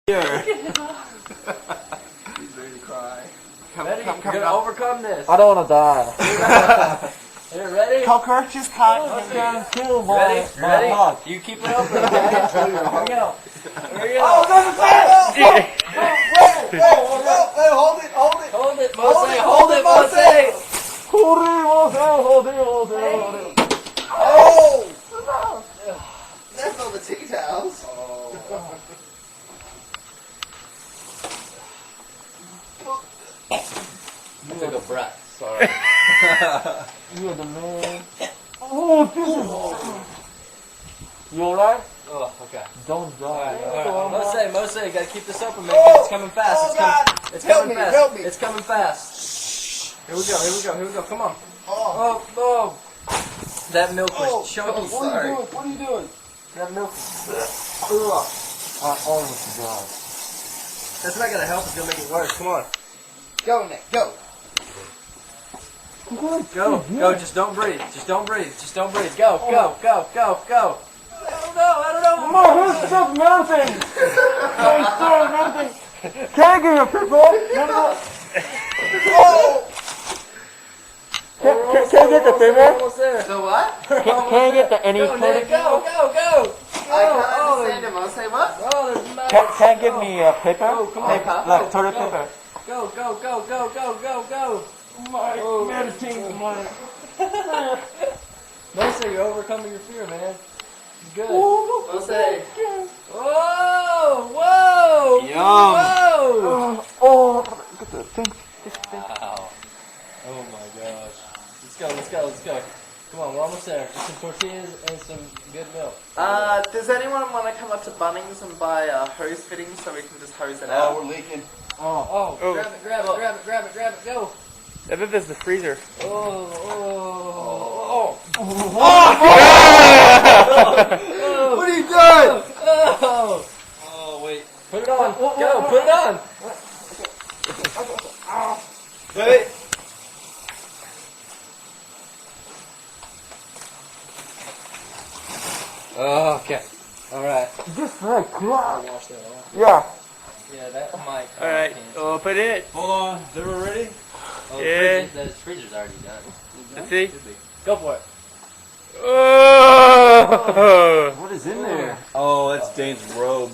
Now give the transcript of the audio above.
Here. He's ready to cry. Come, Ready? come, You're gonna come. overcome this. I don't want to die. You're ready? Cocker, just cut. Ready? Ready? You keep it open, okay? Here we go. Here we go. Oh, that's it! Wait, hold it. Hold it, Mose. Hold it, Mose. Hold it. Oh! That's all the tea towels. I took a breath. Sorry. You're the man. Oh, you alright? Oh, okay. Don't die. Mose, you gotta keep this open, man. 'Cause it's coming fast. It's coming fast. Help me. It's coming fast. Here we go. Come on. Oh. That milk was chunky. Sorry. What are you doing? That milk. I almost died. That's not gonna help. It's gonna make it worse. Come on. Go, Nick, go. Go. Just don't breathe. Go. I don't know. Come on, who's stop melting? Don't stop melting. Can I get a people? Oh! Can I get the paper? Almost there. So what? Can I get the any Go, Nick. Go. I can't understand him. I'll say what? Oh, there's nuts. Can I give me a paper? Oh, come on. Paper? Like toilet paper. Go. My medicine, my. Mose, you're overcoming your fear, man. Good. I'll say. Whoa! Yum. Oh, look at the thing. Wow. Oh my gosh. Let's go. Come on, we're almost there. Just some tortillas and some good milk. Does anyone want to come up to Bunnings and buy hose fittings so we can just hose it out? we're leaking. Oh. Grab it, go. I bet there's the freezer. Oh. What are you doing? Oh, wait. Put it on. Go, put it on. Wait. Okay. Alright. Just like crap. Wash that off. Yeah. Yeah, that might. Alright, open it. Hold on, is everyone ready? Oh, Yeah. the freezer's already done. Let's see. Go for it. Oh. What is in there? Oh, that's Dane's robe.